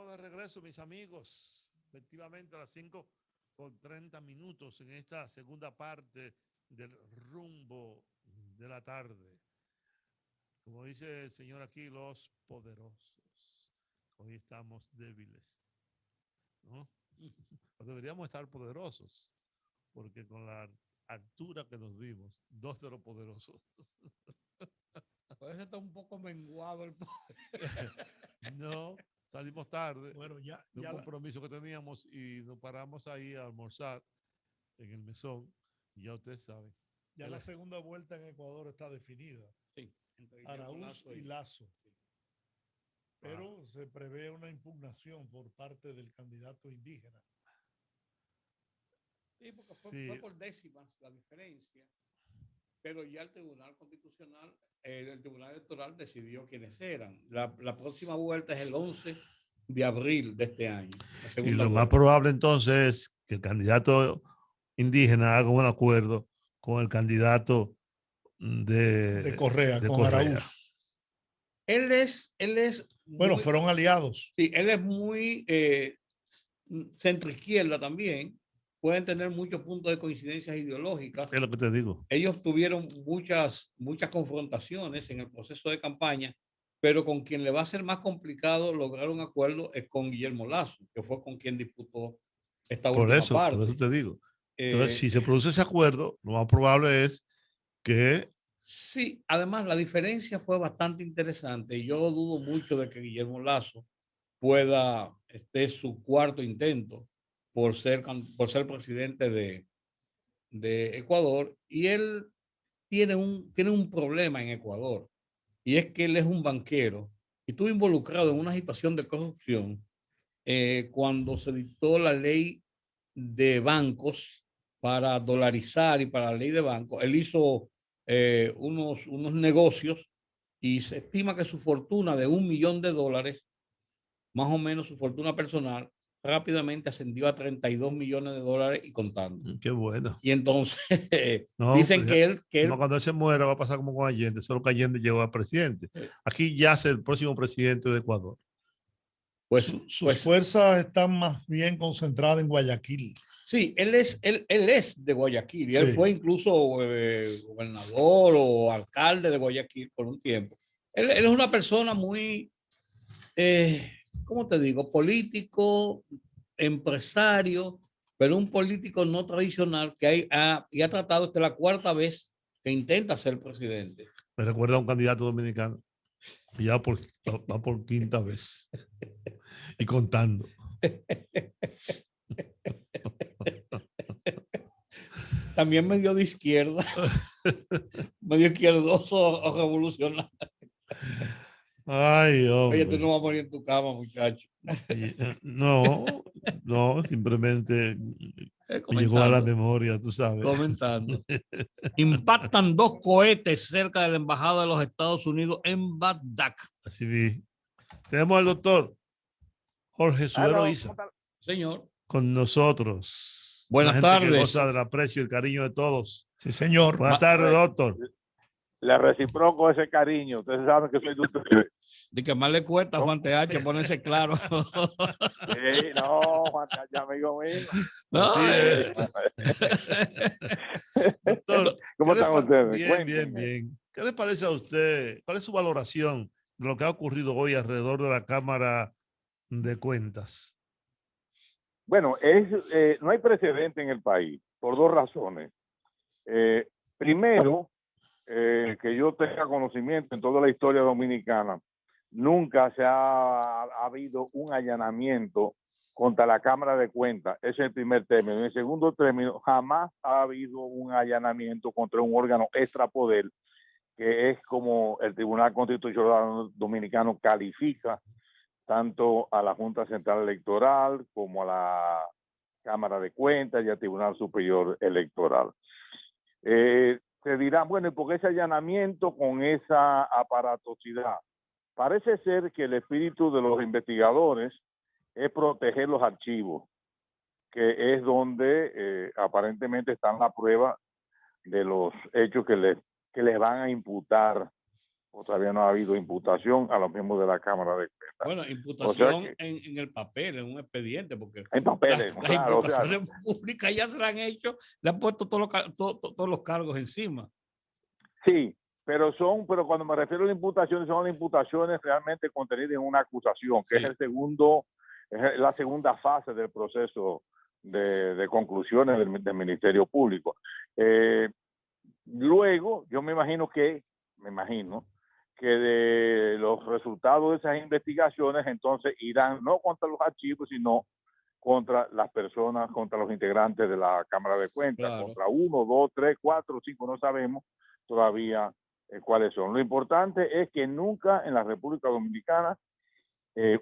Estamos de regreso, mis amigos. Efectivamente, a las 5:30 en esta segunda parte del rumbo de la tarde. Como dice el señor aquí, los poderosos. Hoy estamos débiles, ¿no? Pues deberíamos estar poderosos, porque con la altura que nos dimos, dos de los poderosos. Por eso está un poco menguado el poder. No, salimos tarde. Bueno, de un compromiso que teníamos y nos paramos ahí a almorzar en el mesón. Y ya ustedes saben. Ya la segunda vuelta en Ecuador está definida. Sí, entre Araúz y Lazo. Sí. Pero se prevé una impugnación por parte del candidato indígena. Sí, porque fue por décimas la diferencia. Pero ya el Tribunal Constitucional, el Tribunal Electoral decidió quiénes eran. La próxima vuelta es el 11 de abril de este año. Y lo más probable entonces es que el candidato indígena haga un acuerdo con el candidato de Correa, con Araúz. Él es bueno, muy, fueron aliados. Sí, él es muy centroizquierda también. Pueden tener muchos puntos de coincidencias ideológicas. Es lo que te digo. Ellos tuvieron muchas confrontaciones en el proceso de campaña, pero con quien le va a ser más complicado lograr un acuerdo es con Guillermo Lazo, que fue con quien disputó esta última parte. Por eso te digo. Entonces, si se produce ese acuerdo, lo más probable es que... Sí, además la diferencia fue bastante interesante. Yo dudo mucho de que Guillermo Lazo pueda, su cuarto intento por ser presidente de Ecuador, y él tiene un problema en Ecuador, y es que él es un banquero y estuvo involucrado en una situación de corrupción cuando se dictó la ley de bancos para dolarizar y para la ley de bancos. Él hizo unos negocios y se estima que su fortuna de $1 millón, más o menos su fortuna personal, rápidamente ascendió a $32 millones y contando. Qué bueno. Y entonces dicen que él... cuando él se muera va a pasar como con Allende, solo que Allende llegó a presidente. Aquí ya es el próximo presidente de Ecuador. Sus fuerzas están más bien concentradas en Guayaquil. Sí, él es de Guayaquil y él fue incluso gobernador o alcalde de Guayaquil por un tiempo. Él es una persona muy, ¿cómo te digo? Político, empresario, pero un político no tradicional que ha tratado, esta es la cuarta vez que intenta ser presidente. Me recuerda a un candidato dominicano, ya va por quinta vez y contando. También medio de izquierda, medio izquierdoso o revolucionario. Ay, hombre. Oye, tú no vas a morir en tu cama, muchacho. No, simplemente me llegó a la memoria, tú sabes. Comentando. Impactan 2 cohetes cerca de la embajada de los Estados Unidos en Bagdad. Así vi. Tenemos al doctor Jorge Suero Isa. Señor. Con nosotros. Buenas tardes. Que goza del aprecio y el cariño de todos. Sí, señor. Buenas tardes, doctor. Le reciproco ese cariño. Ustedes saben que soy de ustedes. De que más le cuesta a Juan TH ponerse claro. Sí, no, Juan TH, amigo mío. No, doctor, ¿cómo están ustedes? Bien. ¿Qué le parece a usted? ¿Cuál es su valoración de lo que ha ocurrido hoy alrededor de la Cámara de Cuentas? Bueno, no hay precedente en el país por 2 razones. Primero, que yo tenga conocimiento en toda la historia dominicana, nunca ha habido un allanamiento contra la Cámara de Cuentas. Ese es el primer término. En el segundo término, jamás ha habido un allanamiento contra un órgano extrapoder, que es como el Tribunal Constitucional Dominicano califica tanto a la Junta Central Electoral como a la Cámara de Cuentas y al Tribunal Superior Electoral. Se dirá, bueno, ¿y por qué ese allanamiento con esa aparatosidad? Parece ser que el espíritu de los investigadores es proteger los archivos, que es donde aparentemente están las pruebas de los hechos que les van a imputar o todavía no ha habido imputación a los miembros de la Cámara de Cuentas. Bueno, O sea imputación que, en el papel, en un expediente, porque en papeles, las claro, o sea, imputaciones públicas ya se las han hecho, le han puesto todos los cargos encima. sí, pero cuando me refiero a las imputaciones, son las imputaciones realmente contenidas en una acusación, que Sí. es la segunda fase del proceso de conclusiones del Ministerio Público. Luego, yo me imagino que de los resultados de esas investigaciones entonces irán no contra los archivos, sino contra las personas, contra los integrantes de la Cámara de Cuentas, Claro. contra 1, 2, 3, 4, 5, no sabemos todavía cuáles son. Lo importante es que nunca en la República Dominicana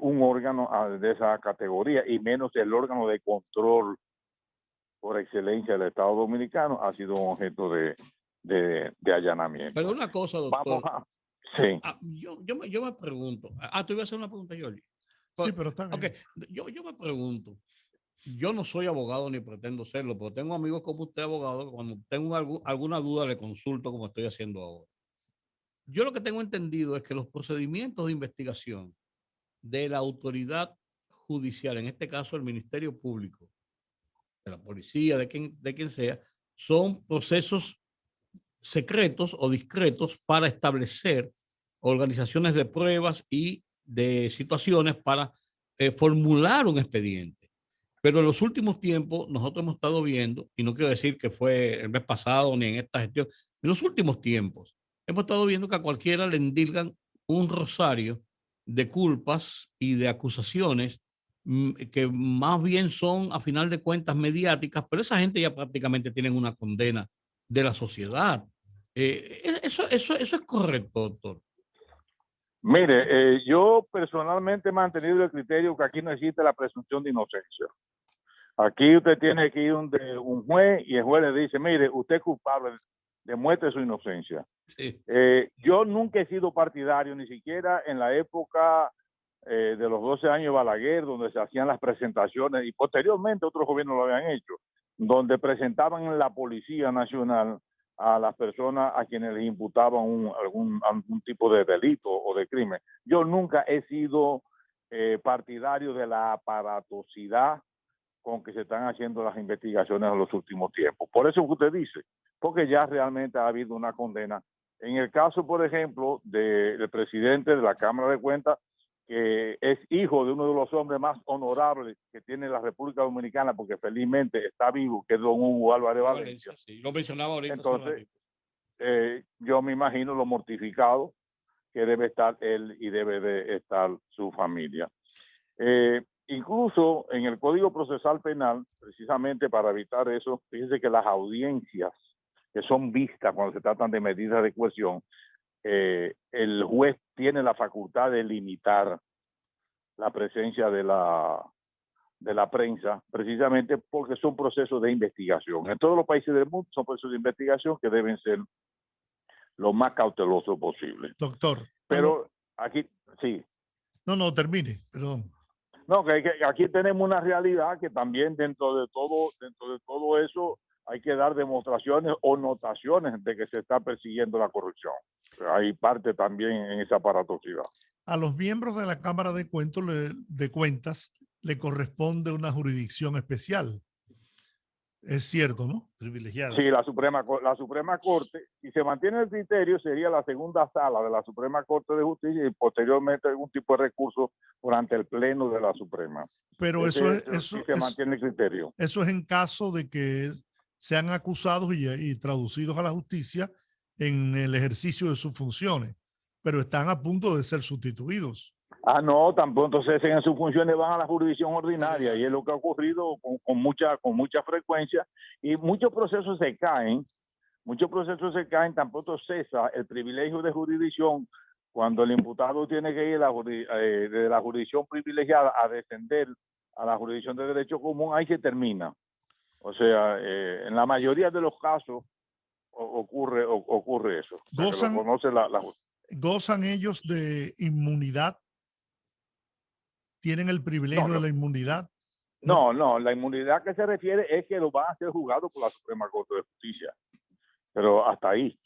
un órgano de esa categoría, y menos el órgano de control por excelencia del Estado Dominicano, ha sido un objeto de allanamiento. Pero una cosa, doctor. Sí. Yo me pregunto. Te voy a hacer una pregunta, Yoli. Sí, pero está bien. Okay. Yo me pregunto. Yo no soy abogado ni pretendo serlo, pero tengo amigos como usted, abogado, que cuando tengo alguna duda le consulto como estoy haciendo ahora. Yo lo que tengo entendido es que los procedimientos de investigación de la autoridad judicial, en este caso el Ministerio Público, de la policía, de quien sea, son procesos secretos o discretos para establecer organizaciones de pruebas y de situaciones para formular un expediente. Pero en los últimos tiempos nosotros hemos estado viendo, y no quiero decir que fue el mes pasado ni en esta gestión, en los últimos tiempos hemos estado viendo que a cualquiera le endilgan un rosario de culpas y de acusaciones que más bien son a final de cuentas mediáticas, pero esa gente ya prácticamente tienen una condena de la sociedad. Eso es correcto, doctor. Mire, yo personalmente he mantenido el criterio que aquí no existe la presunción de inocencia. Aquí usted tiene que ir donde un juez y el juez le dice, mire, usted es culpable, demuestre su inocencia. Sí. Yo nunca he sido partidario, ni siquiera en la época de los 12 años de Balaguer, donde se hacían las presentaciones, y posteriormente otros gobiernos lo habían hecho, donde presentaban en la Policía Nacional a las personas a quienes les imputaban algún tipo de delito o de crimen. Yo nunca he sido partidario de la aparatosidad con que se están haciendo las investigaciones en los últimos tiempos. Por eso que usted dice, porque ya realmente ha habido una condena. En el caso, por ejemplo, del presidente de la Cámara de Cuentas, que es hijo de uno de los hombres más honorables que tiene la República Dominicana, porque felizmente está vivo, que es don Hugo Álvarez Valencia. Sí, lo mencionaba ahorita. Entonces, yo me imagino lo mortificado que debe estar él y debe de estar su familia. Incluso en el Código Procesal Penal, precisamente para evitar eso, fíjense que las audiencias que son vistas cuando se tratan de medidas de coerción, el juez tiene la facultad de limitar la presencia de la prensa, precisamente porque son procesos de investigación. En todos los países del mundo son procesos de investigación que deben ser lo más cauteloso posible. Doctor. Pero aquí, sí. No, termine, perdón. No, que aquí tenemos una realidad que también dentro de todo eso hay que dar demostraciones o notaciones de que se está persiguiendo la corrupción. Hay parte también en esa aparatosidad. A los miembros de la Cámara de Cuentas le corresponde una jurisdicción especial. Es cierto, ¿no? Privilegiado. Sí, la Suprema Corte, si se mantiene el criterio, sería la segunda sala de la Suprema Corte de Justicia y posteriormente algún tipo de recurso durante el Pleno de la Suprema. Pero si se mantiene el criterio. Eso es en caso de que sean acusados y traducidos a la justicia en el ejercicio de sus funciones, pero están a punto de ser sustituidos. No, tampoco cesen en sus funciones, van a la jurisdicción ordinaria, y es lo que ha ocurrido con mucha frecuencia, y muchos procesos se caen, tampoco cesa el privilegio de jurisdicción cuando el imputado tiene que ir de la jurisdicción privilegiada a descender a la jurisdicción de derecho común, ahí se termina. O sea, en la mayoría de los casos ocurre eso. ¿Gozan ellos de inmunidad? ¿Tienen el privilegio de la inmunidad? No, la inmunidad que se refiere es que lo van a ser juzgados por la Suprema Corte de Justicia. Pero hasta ahí.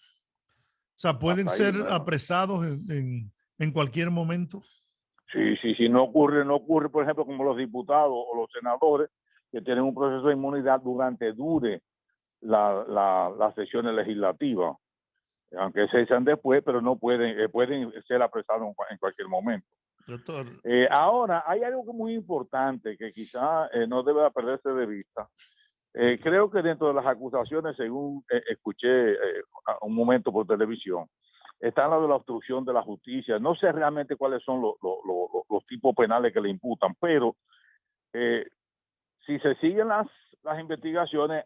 O sea, pueden Hasta ahí, ser bueno. apresados en cualquier momento. Sí, no ocurre, por ejemplo, como los diputados o los senadores que tienen un proceso de inmunidad dure las sesiones legislativas, aunque se sean después, pero no pueden ser apresados en cualquier momento. Doctor, Ahora, hay algo que es muy importante que quizá no debe perderse de vista. Creo que dentro de las acusaciones, según escuché un momento por televisión, está la de la obstrucción de la justicia. No sé realmente cuáles son los tipos penales que le imputan, pero si se siguen las investigaciones,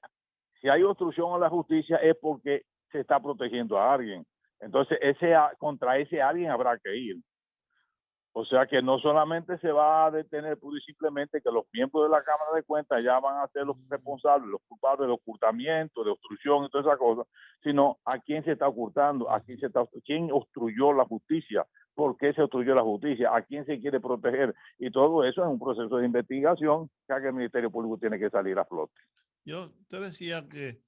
si hay obstrucción a la justicia es porque se está protegiendo a alguien. Entonces, contra ese alguien habrá que ir. O sea que no solamente se va a detener pura y simplemente que los miembros de la Cámara de Cuentas ya van a ser los responsables, los culpables de ocultamiento, de obstrucción y todas esas cosas, sino a quién se está ocultando, quién obstruyó la justicia, por qué se obstruyó la justicia, a quién se quiere proteger. Y todo eso es un proceso de investigación que el Ministerio Público tiene que salir a flote. usted decía que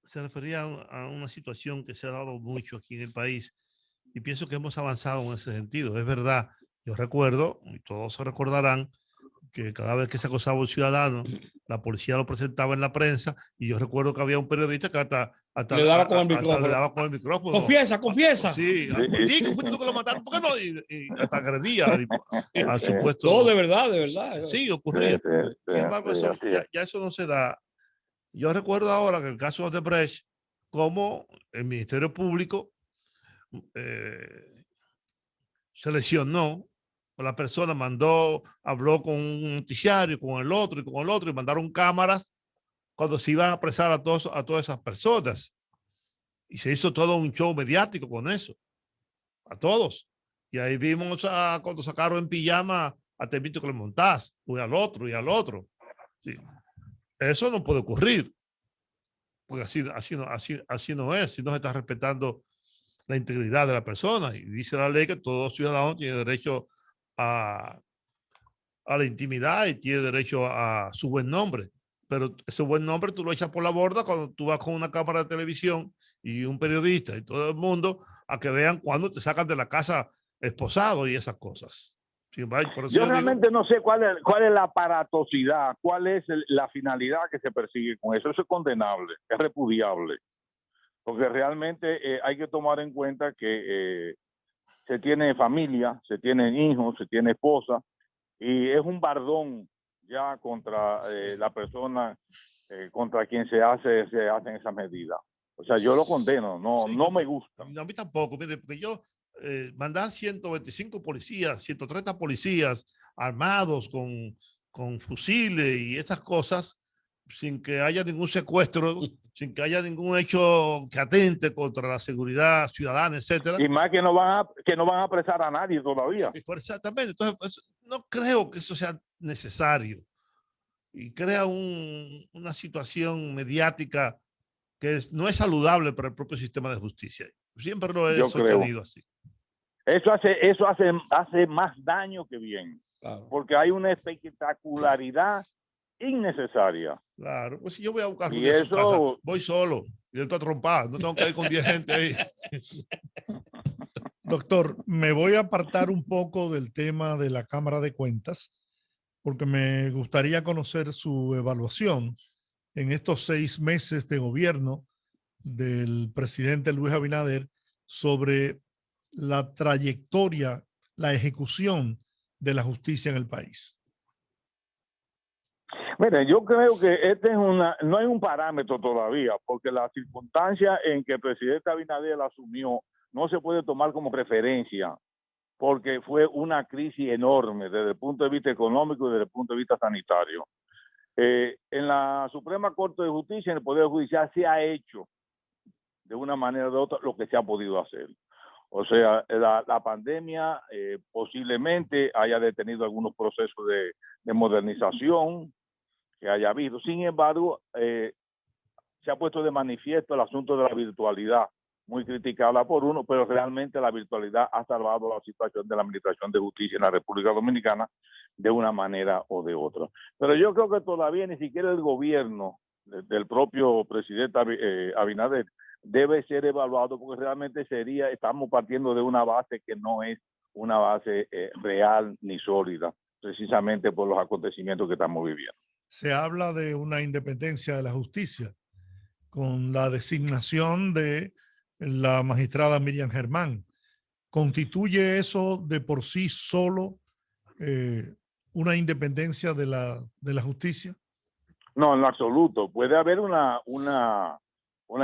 se refería a una situación que se ha dado mucho aquí en el país y pienso que hemos avanzado en ese sentido. Es verdad, yo recuerdo, y todos se recordarán, que cada vez que se acosaba a un ciudadano, la policía lo presentaba en la prensa y yo recuerdo que había un periodista que hasta le daba con el le micrófono. daba con el micrófono. Confiesa. Sí, contigo, fuiste tú que lo mataron, ¿por qué no? Y hasta agredía al supuesto. No, de verdad. Sí, ocurría. Sin embargo, eso, ya eso no se da. Yo recuerdo ahora que el caso de Odebrecht, como el Ministerio Público se lesionó, la persona habló con un noticiario, con el otro y mandaron cámaras cuando se iban a apresar a todas esas personas. Y se hizo todo un show mediático con eso, a todos. Y ahí vimos cuando sacaron en pijama a Temito Clemontaz, y al otro. Sí. Eso no puede ocurrir, porque así no es, si no se está respetando la integridad de la persona. Y dice la ley que todo ciudadano tiene derecho a la intimidad y tiene derecho a su buen nombre. Pero ese buen nombre tú lo echas por la borda cuando tú vas con una cámara de televisión y un periodista y todo el mundo a que vean cuando te sacan de la casa esposado y esas cosas. Por eso yo realmente no sé cuál es la aparatosidad, cuál es la finalidad que se persigue con eso. Eso es condenable, es repudiable. Porque realmente hay que tomar en cuenta que se tiene familia, se tienen hijos, se tiene esposa, y es un bardón ya contra la persona contra quien se hacen esas medidas. O sea, yo lo condeno, no me gusta. A mí tampoco, mire, porque yo mandar 125 policías, 130 policías armados con fusiles y estas cosas, sin que haya ningún secuestro, sin que haya ningún hecho que atente contra la seguridad ciudadana, etcétera. Y más que no van a apresar a nadie todavía. Exactamente. Entonces, pues, no creo que eso sea necesario y crea una situación mediática que no es saludable para el propio sistema de justicia. Siempre lo he sostenido así. Eso hace más daño que bien, claro, porque hay una espectacularidad innecesaria. Claro, pues si yo voy a buscar y eso, casa, voy solo y él está trompado, no tengo que ir con 10 gente ahí. Doctor, me voy a apartar un poco del tema de la Cámara de Cuentas porque me gustaría conocer su evaluación en estos 6 meses de gobierno del presidente Luis Abinader sobre la trayectoria, la ejecución de la justicia en el país. Mire, yo creo que no hay un parámetro todavía, porque la circunstancia en que el presidente Abinader la asumió no se puede tomar como referencia, porque fue una crisis enorme desde el punto de vista económico y desde el punto de vista sanitario. En la Suprema Corte de Justicia, en el Poder Judicial, se ha hecho de una manera o de otra lo que se ha podido hacer. O sea, la pandemia posiblemente haya detenido algunos procesos de modernización que haya habido. Sin embargo, se ha puesto de manifiesto el asunto de la virtualidad, muy criticada por uno, pero realmente la virtualidad ha salvado la situación de la Administración de Justicia en la República Dominicana de una manera o de otra. Pero yo creo que todavía ni siquiera el gobierno del propio presidente Abinader debe ser evaluado, porque realmente estamos partiendo de una base que no es una base real ni sólida, precisamente por los acontecimientos que estamos viviendo. Se habla de una independencia de la justicia con la designación de la magistrada Miriam Germán. ¿Constituye eso de por sí solo una independencia de la justicia? No, en lo absoluto. Puede haber una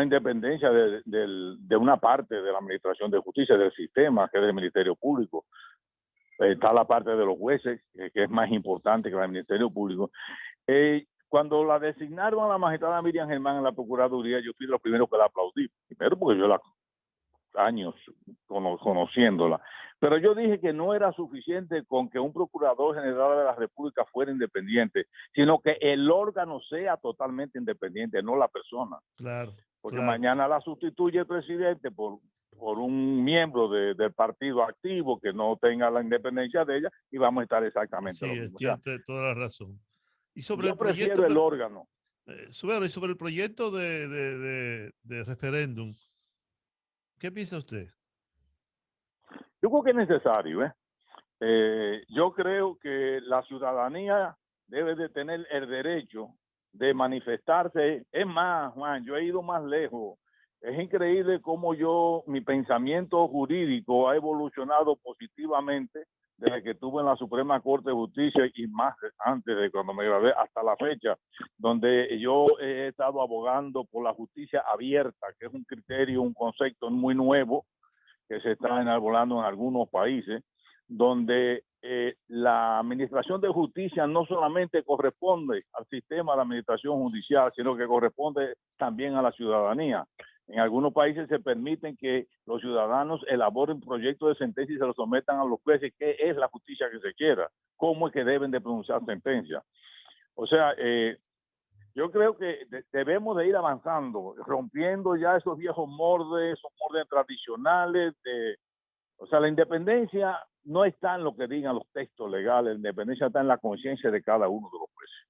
independencia de una parte de la administración de justicia, del sistema, que es el Ministerio Público. Está la parte de los jueces, que es más importante que el Ministerio Público. Cuando la designaron a la magistrada Miriam Germán en la Procuraduría, yo fui lo primero que la aplaudí. Primero porque yo años conociéndola. Pero yo dije que no era suficiente con que un procurador general de la República fuera independiente, sino que el órgano sea totalmente independiente, no la persona. Claro. Porque claro. mañana la sustituye el presidente por un miembro del partido activo que no tenga la independencia de ella y vamos a estar exactamente Sí, lo mismo. tiene toda la razón. Y sobre Yo el proyecto prefiero el órgano. sobre el proyecto de referéndum, ¿qué piensa usted? Yo creo que es necesario, yo creo que la ciudadanía debe de tener el derecho de manifestarse. Es más, Juan, yo he ido más lejos. Es increíble cómo mi pensamiento jurídico ha evolucionado positivamente desde que estuve en la Suprema Corte de Justicia y más antes de cuando me gradué hasta la fecha, donde yo he estado abogando por la justicia abierta, que es un criterio, un concepto muy nuevo que se está enarbolando en algunos países, donde la administración de justicia no solamente corresponde al sistema de administración judicial, sino que corresponde también a la ciudadanía. En algunos países se permiten que los ciudadanos elaboren proyectos de sentencia y se los sometan a los jueces, qué es la justicia que se quiera, cómo es que deben de pronunciar sentencia. O sea, yo creo que debemos de ir avanzando, rompiendo ya esos viejos moldes, esos moldes tradicionales. O sea, la independencia no está en lo que digan los textos legales, la independencia está en la conciencia de cada uno de los jueces.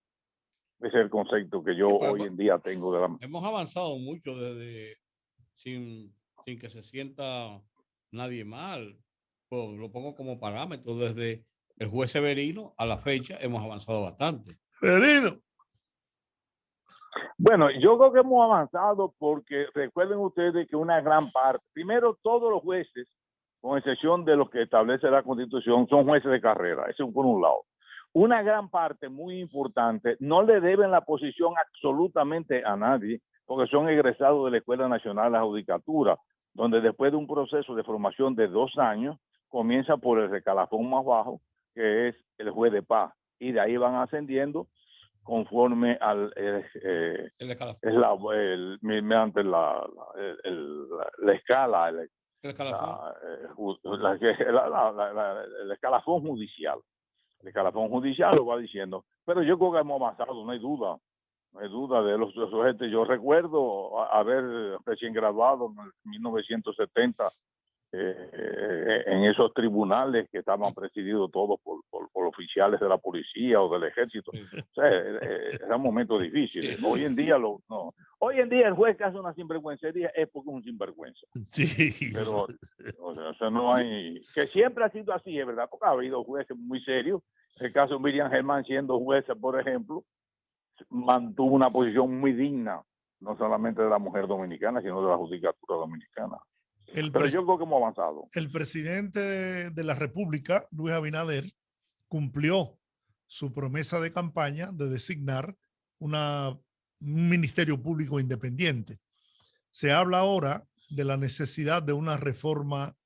Ese es el concepto que yo hoy en día tengo de la... Hemos avanzado mucho desde sin que se sienta nadie mal. Pues lo pongo como parámetro. Desde el juez Severino a la fecha hemos avanzado bastante. Severino. Bueno, yo creo que hemos avanzado porque recuerden ustedes que una gran parte, primero todos los jueces, con excepción de los que establece la Constitución, son jueces de carrera, eso por un lado. Una gran parte muy importante no le deben la posición absolutamente a nadie, porque son egresados de la Escuela Nacional de la Judicatura, donde después de un proceso de formación de 2 años, comienza por el escalafón más bajo, que es el juez de paz, y de ahí van ascendiendo conforme al mediante la escala, el escalafón judicial. El escalafón judicial lo va diciendo, pero yo creo que hemos avanzado, no hay duda. No hay duda de los sujetos. Yo recuerdo haber recién graduado en 1970 en esos tribunales que estaban presididos todos por oficiales de la policía o del ejército. O sea, eran momentos difíciles. Hoy en día no. Hoy en día el juez que hace una sinvergüencería es porque es un sinvergüenza. Sí. Pero o sea, no hay... Que siempre ha sido así, es verdad, porque ha habido jueces muy serios. El caso de Miriam Germán, siendo jueza, por ejemplo, mantuvo una posición muy digna, no solamente de la mujer dominicana, sino de la judicatura dominicana. Pero yo creo que hemos avanzado. El presidente de la República, Luis Abinader, cumplió su promesa de campaña de designar un ministerio público independiente. Se habla ahora de la necesidad de una reforma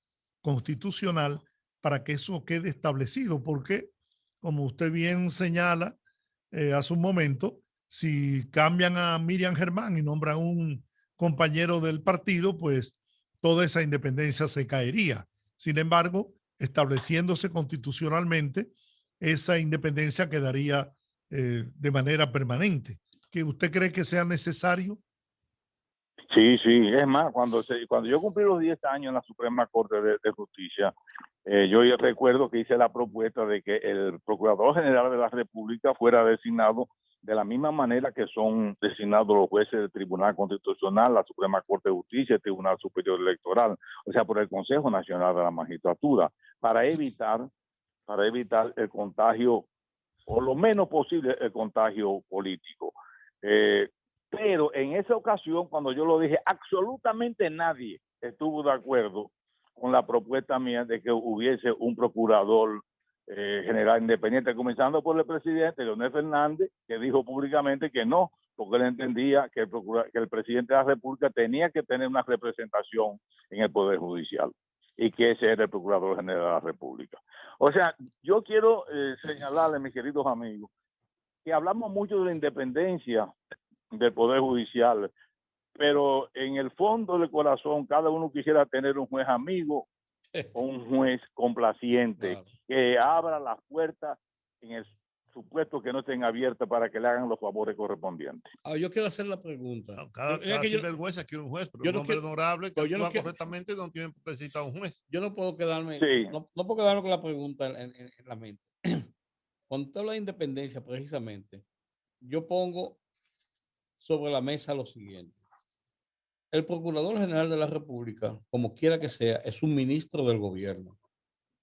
constitucional para que eso quede establecido, porque, como usted bien señala hace un momento, si cambian a Miriam Germán y nombran un compañero del partido, pues toda esa independencia se caería. Sin embargo, estableciéndose constitucionalmente, esa independencia quedaría de manera permanente. ¿Que usted cree que sea necesario? Sí, es más, cuando yo cumplí los 10 años en la Suprema Corte de Justicia, yo recuerdo que hice la propuesta de que el Procurador General de la República fuera designado de la misma manera que son designados los jueces del Tribunal Constitucional, la Suprema Corte de Justicia, el Tribunal Superior Electoral, o sea, por el Consejo Nacional de la Magistratura, para evitar el contagio, o lo menos posible el contagio político. Pero en esa ocasión, cuando yo lo dije, absolutamente nadie estuvo de acuerdo con la propuesta mía de que hubiese un procurador general independiente, comenzando por el presidente Leonel Fernández, que dijo públicamente que no, porque él entendía que el presidente de la República tenía que tener una representación en el Poder Judicial y que ese era el Procurador General de la República. O sea, yo quiero señalarle, mis queridos amigos, que hablamos mucho de la independencia del Poder Judicial, pero en el fondo del corazón cada uno quisiera tener un juez amigo o un juez complaciente, claro, que abra las puertas en el supuesto que no estén abiertas para que le hagan los favores correspondientes. Yo quiero hacer la pregunta. No, cada sinvergüenza quiere un juez, pero un hombre honorable que actúa correctamente no tiene que necesitar un juez. Yo no puedo quedarme, sí, no puedo quedarme con la pregunta en la mente. Con toda la independencia, precisamente, yo pongo sobre la mesa lo siguiente. El Procurador General de la República, como quiera que sea, es un ministro del gobierno.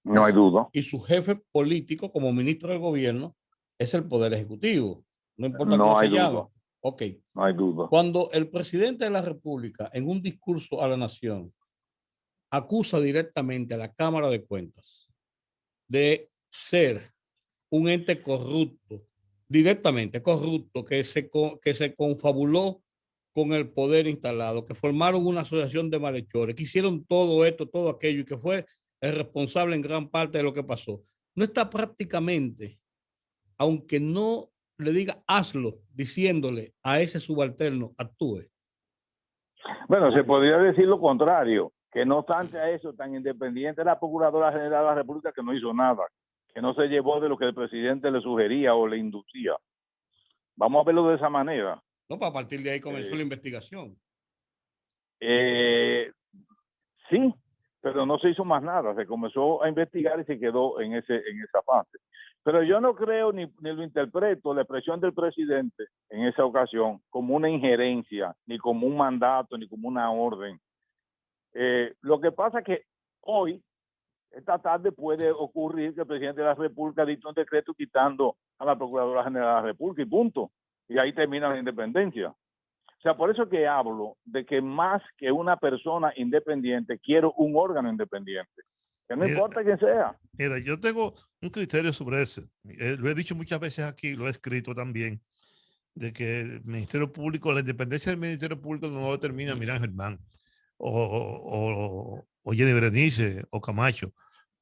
No hay duda. Y su jefe político, como ministro del gobierno, es el Poder Ejecutivo. No importa no cómo se duda. llama. Ok. No hay duda. Cuando el presidente de la República, en un discurso a la nación, acusa directamente a la Cámara de Cuentas de ser un ente corrupto, directamente corrupto, que se confabuló con el poder instalado, que formaron una asociación de malhechores, que hicieron todo esto, todo aquello, y que fue el responsable en gran parte de lo que pasó. No está prácticamente, aunque no le diga hazlo, diciéndole a ese subalterno actúe. Bueno, se podría decir lo contrario, que no obstante a eso, tan independiente la Procuradora General de la República que no hizo nada, que no se llevó de lo que el presidente le sugería o le inducía. Vamos a verlo de esa manera. No, para partir de ahí comenzó la investigación. Sí, pero no se hizo más nada. Se comenzó a investigar y se quedó en esa fase. Pero yo no creo ni lo interpreto la expresión del presidente en esa ocasión como una injerencia, ni como un mandato, ni como una orden. Lo que pasa es que hoy, esta tarde, puede ocurrir que el presidente de la República dicte un decreto quitando a la Procuradora General de la República y punto. Y ahí termina la independencia. O sea, por eso que hablo de que más que una persona independiente, quiero un órgano independiente. Que no importa quién sea. Mira, yo tengo un criterio sobre eso. Lo he dicho muchas veces aquí, lo he escrito también, de que el Ministerio Público, la independencia del Ministerio Público no lo determina Milán Germán o Jenny Berenice o Camacho.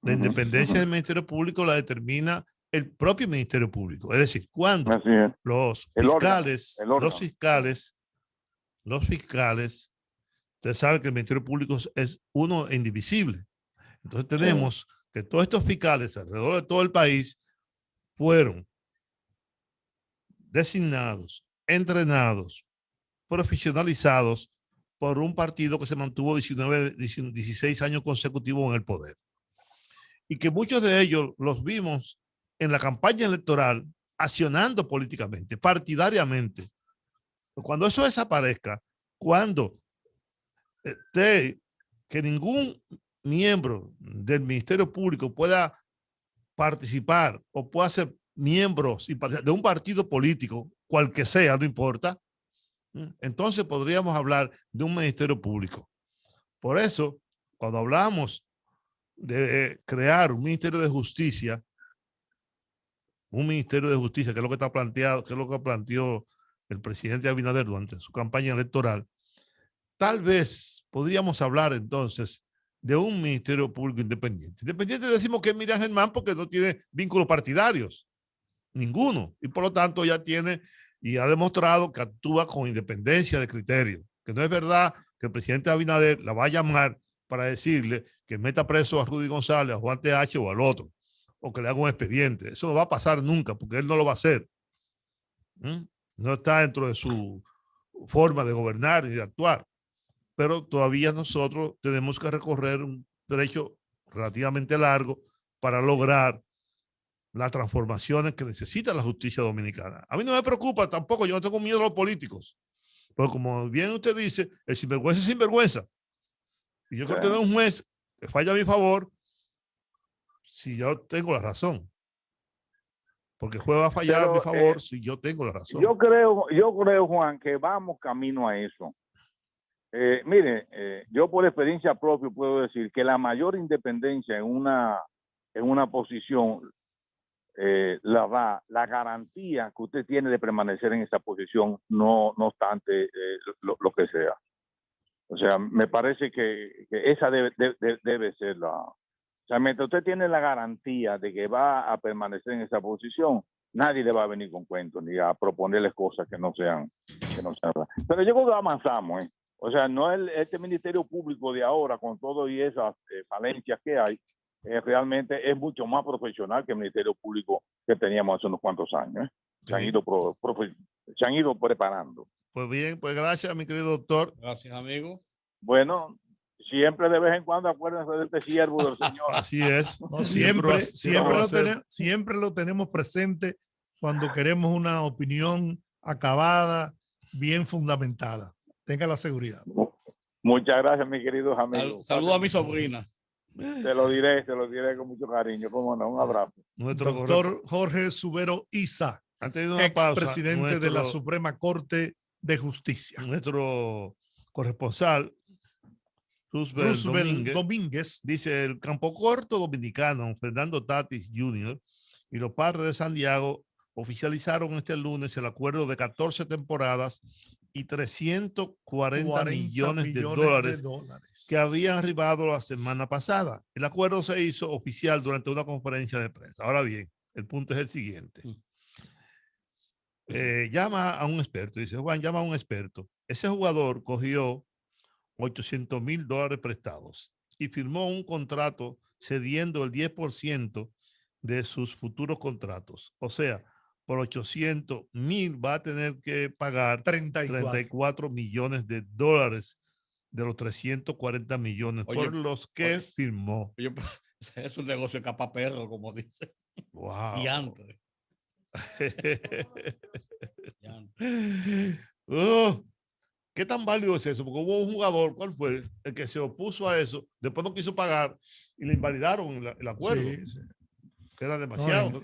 La independencia del Ministerio Público la determina el propio Ministerio Público. Es decir, cuando los fiscales, usted sabe que el Ministerio Público es uno e indivisible. Entonces tenemos que todos estos fiscales alrededor de todo el país fueron designados, entrenados, profesionalizados por un partido que se mantuvo 16 años consecutivos en el poder. Y que muchos de ellos los vimos en la campaña electoral accionando políticamente, partidariamente. Cuando eso desaparezca, cuando que ningún miembro del Ministerio Público pueda participar o pueda ser miembros de un partido político, cual que sea, no importa, entonces podríamos hablar de un Ministerio Público. Por eso, cuando hablamos de crear un Ministerio de Justicia, que es lo que está planteado, que es lo que planteó el presidente Abinader durante su campaña electoral, tal vez podríamos hablar entonces de un Ministerio Público independiente. Independiente decimos que es Miriam Germán porque no tiene vínculos partidarios, ninguno, y por lo tanto ya tiene y ha demostrado que actúa con independencia de criterio, que no es verdad que el presidente Abinader la va a llamar para decirle que meta preso a Rudy González, a Juan TH o al otro, o que le haga un expediente. Eso no va a pasar nunca porque él no lo va a hacer. No está dentro de su forma de gobernar y de actuar. Pero todavía nosotros tenemos que recorrer un trecho relativamente largo para lograr las transformaciones que necesita la justicia dominicana. A mí no me preocupa tampoco, yo no tengo miedo a los políticos, pero como bien usted dice, el sinvergüenza es sinvergüenza. Y yo creo que tener un juez que falla a mi favor si yo tengo la razón. Porque el juez va a fallar a mi favor si yo tengo la razón. Yo creo, Juan, que vamos camino a eso. Mire, yo por experiencia propia puedo decir que la mayor independencia en una posición la da la garantía que usted tiene de permanecer en esa posición, no obstante lo que sea. O sea, me parece que esa debe ser la... O sea, mientras usted tiene la garantía de que va a permanecer en esa posición, nadie le va a venir con cuentos ni a proponerles cosas que no sean verdad. Pero yo creo que avanzamos, ¿eh? O sea, no este Ministerio Público de ahora, con todo y esas falencias que hay, realmente es mucho más profesional que el Ministerio Público que teníamos hace unos cuantos años, ¿eh? Se han ido preparando. Pues bien, pues gracias, mi querido doctor. Gracias, amigo. Bueno, siempre de vez en cuando acuérdense de este siervo del Señor. Así es. No, siempre lo tenemos presente cuando queremos una opinión acabada, bien fundamentada. Tenga la seguridad. Muchas gracias, mis queridos amigos. Saludos a mi sobrina. Te lo diré con mucho cariño. Cómo no, un abrazo. Doctor Jorge Subero Isa, expresidente de la Suprema Corte de Justicia. Nuestro corresponsal, Roosevelt Domínguez, dice: el campo corto dominicano Fernando Tatis Jr. y los Padres de Santiago oficializaron este lunes el acuerdo de 14 temporadas y 340 millones de dólares que habían arribado la semana pasada. El acuerdo se hizo oficial durante una conferencia de prensa. Ahora bien, el punto es el siguiente. Llama a un experto, dice Juan, llama a un experto. Ese jugador cogió $800,000 prestados y firmó un contrato cediendo el 10% de sus futuros contratos. O sea, por 800,000 va a tener que pagar 34 millones de dólares de los 340 millones por los que firmó. Es un negocio de capa perro, como dice. Wow. Diantre. ¿Qué tan válido es eso? Porque hubo un jugador, ¿cuál fue? El que se opuso a eso, después no quiso pagar y le invalidaron el acuerdo. Sí. Que era demasiado. No,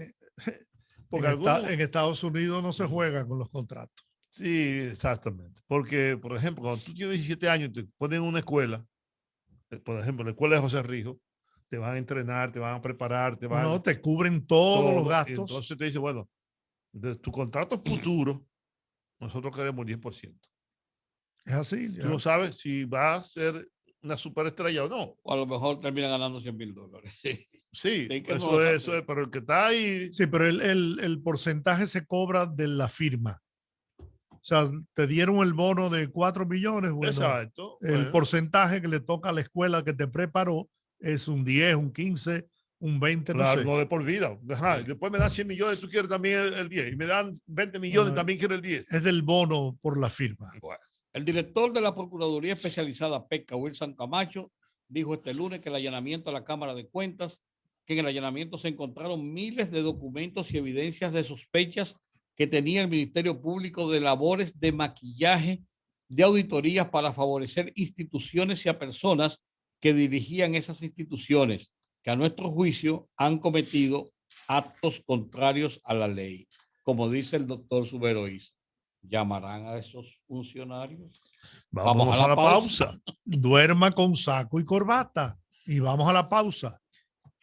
porque en Estados Unidos no se juega con los contratos. Sí, exactamente. Porque, por ejemplo, cuando tú tienes 17 años, te ponen en una escuela, por ejemplo, la escuela de José Rijo, te van a entrenar, te van a preparar, te cubren todos los gastos. Entonces te dice, bueno, de tu contrato futuro, nosotros queremos 10%. Es así. Tú no sabes si va a ser una superestrella o no. O a lo mejor termina ganando $100,000. Sí, eso es, pero el que está ahí. Sí, pero el porcentaje se cobra de la firma. O sea, te dieron el bono de 4 millones. Bueno, exacto. El porcentaje que le toca a la escuela que te preparó es un 10, un 15, un 20, claro, no sé. No de por vida. Ajá, después me dan 100 millones, tú quieres también el 10. Y me dan 20 millones, también quieres el 10. Es del bono por la firma. Bueno. El director de la Procuraduría Especializada PECA, Wilson Camacho, dijo este lunes que el allanamiento a la Cámara de Cuentas, que en el allanamiento se encontraron miles de documentos y evidencias de sospechas que tenía el Ministerio Público de labores de maquillaje de auditorías para favorecer instituciones y a personas que dirigían esas instituciones, que a nuestro juicio han cometido actos contrarios a la ley. Como dice el doctor Subero Isa, ¿llamarán a esos funcionarios? Vamos a la pausa. Duerma con saco y corbata y vamos a la pausa.